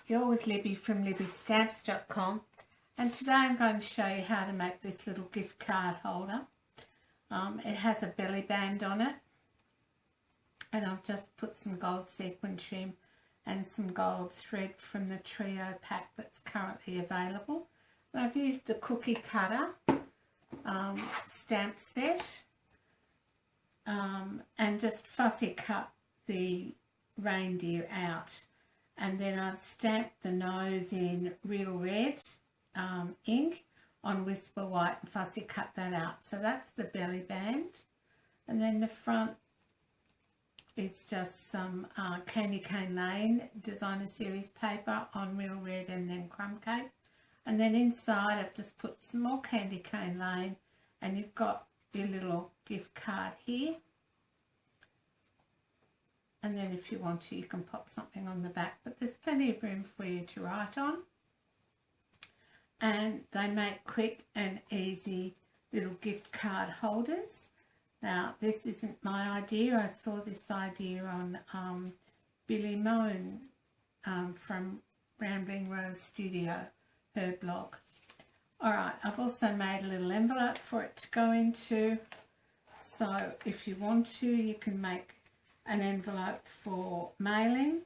you're with Libby from libbystamps.com, and today I'm going to show you how to make this little gift card holder. It has a belly band on it, and I've just put some gold sequin trim and some gold thread from the trio pack that's currently available. And I've used the cookie cutter stamp set and just fussy cut the reindeer out, and then I've stamped the nose in real red ink on Whisper White and fussy cut that out. So that's the belly band, and then the front is just some Candy Cane Lane Designer Series paper on real red and then crumb cake, and then inside I've just put some more Candy Cane Lane, and you've got your little gift card here. And then if you want to, you can pop something on the back, but there's plenty of room for you to write on. And they make quick and easy little gift card holders. Now, this isn't my idea. I saw this idea on Billy Moan from Rambling Rose Studio, her blog. Alright, I've also made a little envelope for it to go into. So if you want to, you can make an envelope for mailing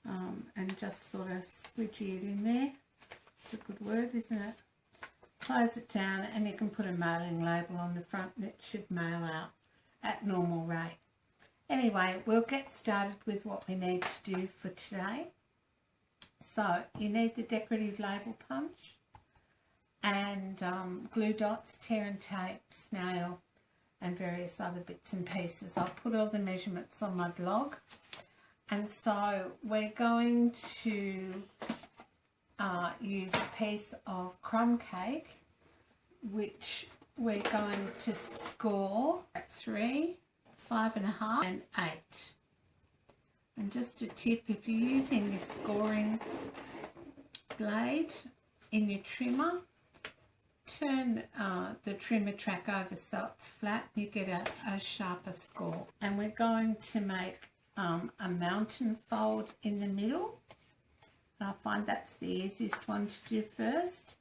and just sort of squidgy it in there. It's a good word, isn't it? Close it down and you can put a mailing label on the front and it should mail out at normal rate. Anyway, we'll get started with what we need to do for today. So you need the decorative label punch and glue dots, tear and tape, snail, and various other bits and pieces. I'll put all the measurements on my blog. And so we're going to use a piece of crumb cake, which we're going to score at 3, 5.5 and 8. And just a tip, if you're using your scoring blade in your trimmer, turn the trimmer track over so it's flat, you get a sharper score. And we're going to make a mountain fold in the middle. And I find that's the easiest one to do first.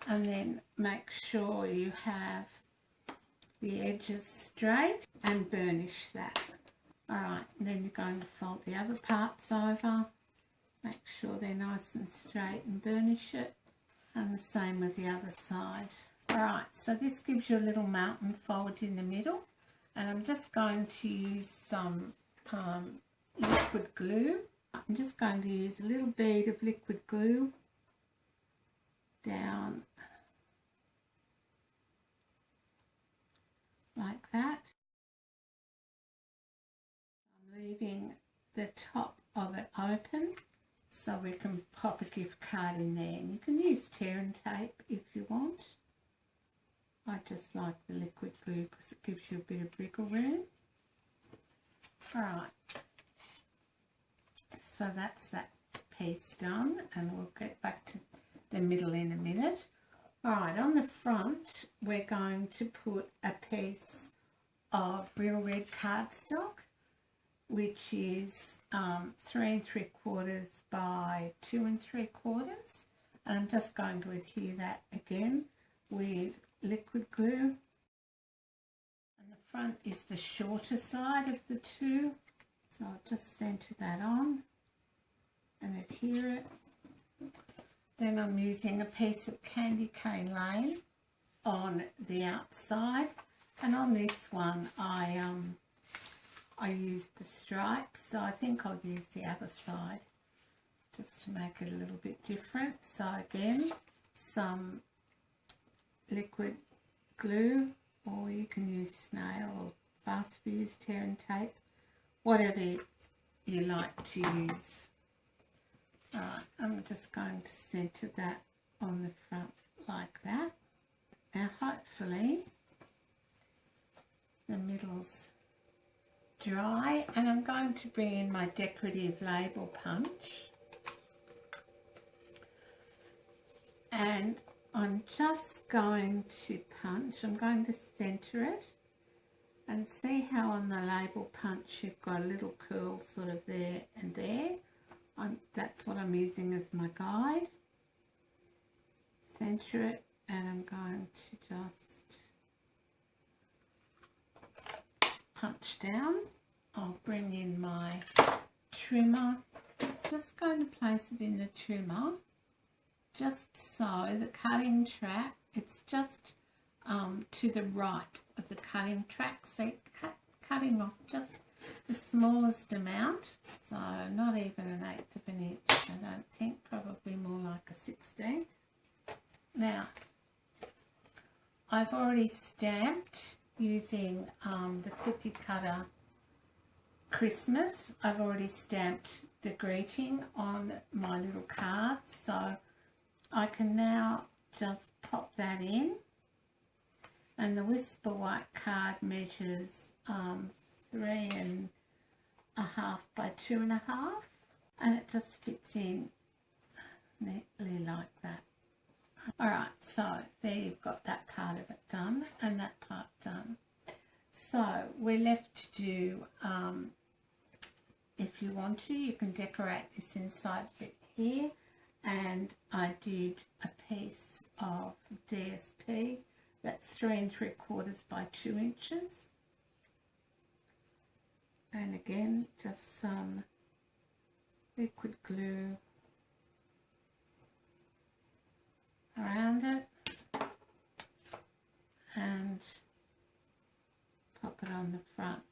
And then make sure you have the edges straight and burnish that. Alright, and then you're going to fold the other parts over. Make sure they're nice and straight and burnish it. And the same with the other side. Alright, so this gives you a little mountain fold in the middle, and I'm just going to use some liquid glue. I'm just going to use a little bead of liquid glue down like that. I'm leaving the top of it open so we can pop a gift card in there, and you can use tear and tape if you want. I just like the liquid glue because it gives you a bit of wriggle room. Alright, so that's that piece done, and we'll get back to the middle in a minute. Alright, on the front we're going to put a piece of real red cardstock, which is 3 3/4 by 2 3/4, and I'm just going to adhere that again with liquid glue. And the front is the shorter side of the two, so I'll just centre that on and adhere it. Then I'm using a piece of Candy Cane Lane on the outside, and on this one I used the stripes, so I think I'll use the other side just to make it a little bit different. So again, some liquid glue, or you can use snail or fast fuse, tear and tape, whatever you like to use. Alright, I'm just going to centre that on the front like that. Now hopefully the middle's dry, and I'm going to bring in my decorative label punch, and I'm just going to punch. I'm going to centre it, and see how on the label punch you've got a little curl sort of there and there. That's what I'm using as my guide. Centre it, and I'm going to just punch down. I'll bring in my trimmer. Just going to place it in the trimmer, just so the cutting track, it's just to the right of the cutting track, so cutting off just the smallest amount, so not even an 1/8 of an inch, I don't think, probably more like a 1/16. Now, I've already stamped using the cookie cutter Christmas. I've already stamped the greeting on my little card, so I can now just pop that in. And the Whisper White card measures 3.5 by 2.5, and it just fits in neatly like that. Alright, so there you've got that part of it done and that part done. So we're left to do, if you want to, you can decorate this inside bit here, and I did a piece of DSP that's 3 3/4 by 2 inches, and again just some liquid glue around it and pop it on the front.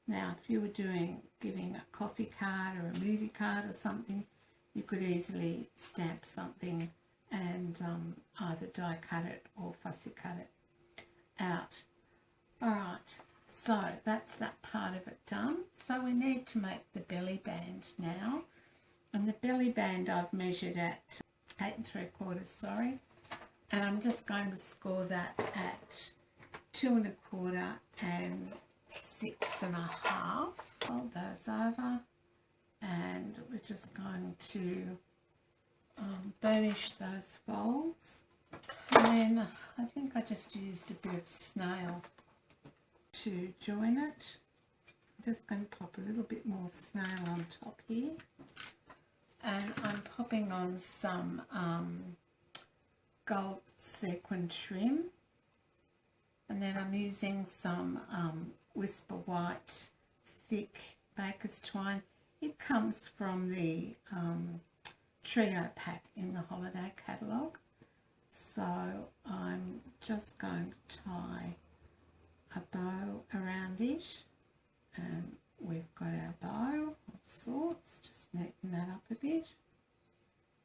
Now, if you were giving a coffee card or a movie card or something, you could easily stamp something and either die cut it or fussy cut it out. Alright, so that's that part of it done. So we need to make the belly band now, and the belly band I've measured at 8 3/4, sorry, and I'm just going to score that at 2 1/4 and 6 1/2. Fold those over, and we're just going to burnish those folds. And then I think I just used a bit of snail to join it. I'm just going to pop a little bit more snail on top here, and I'm popping on some gold sequin trim, and then I'm using some Whisper White thick baker's twine. It comes from the trio pack in the holiday catalogue. So I'm just going to tie a bow around it, and we've got our bow of sorts, just neaten that up a bit.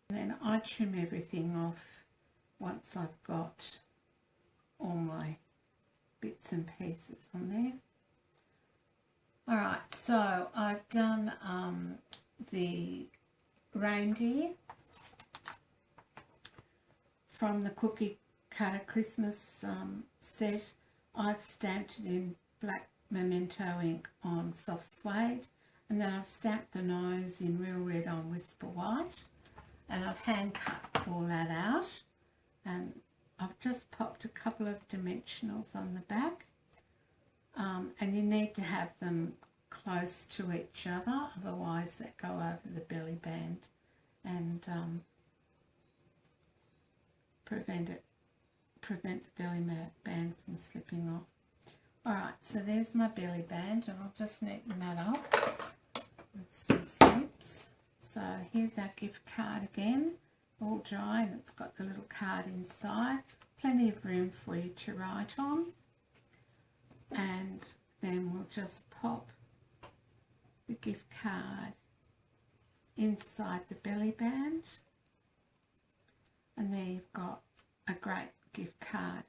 And then I trim everything off once I've got all my bits and pieces on there. Alright, so I've done the reindeer from the cookie cutter Christmas set. I've stamped it in black Memento ink on soft suede, and then I've stamped the nose in real red on Whisper White, and I've hand cut all that out, and I've just popped a couple of dimensionals on the back, and you need to have them close to each other, otherwise they go over the belly band and prevent the belly band from slipping off. Alright, so there's my belly band, and I'll just neaten that up with some snips. So here's our gift card again, all dry, and it's got the little card inside, plenty of room for you to write on. And then we'll just pop the gift card inside the belly band, and there you've got a great gift card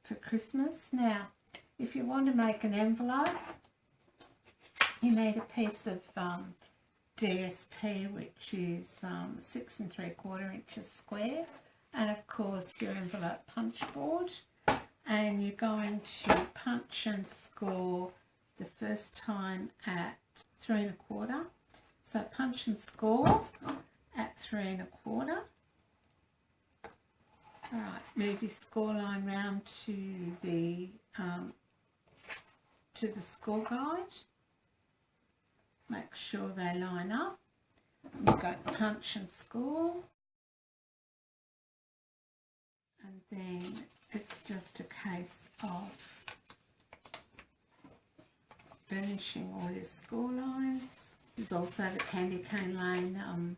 for Christmas. Now, if you want to make an envelope, you need a piece of DSP, which is 6 3/4 inches square, and of course your envelope punch board, and you're going to punch and score the first time at 3 1/4. So punch and score at 3 1/4. Alright, move your score line round to the score guide. Make sure they line up, We've got punch and score. And then it's just a case of burnishing all your score lines. There's also the Candy Cane Lane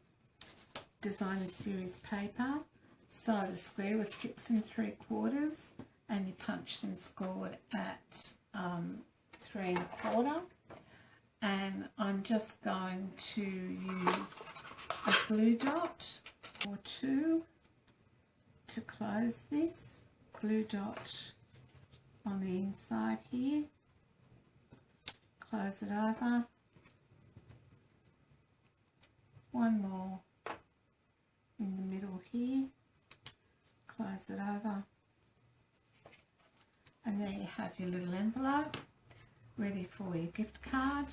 Designer Series paper. So the square was 6 3/4 and you punched and scored at 3 1/4. And I'm just going to use a glue dot or 2 to close this. Glue dot on the inside here. Close it over. One more in the middle here. Close it over. And there you have your little envelope ready for your gift card,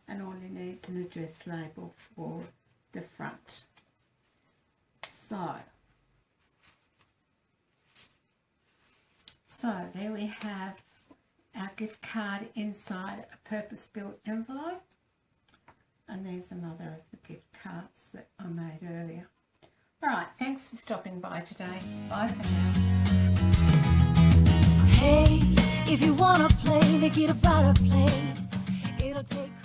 and all you need is an address label for the front. So there we have our gift card inside a purpose-built envelope, and there's another of the gift cards that I made earlier. Alright, thanks for stopping by today. Bye for now. Hey, if you wanna play, make it a better place. It'll take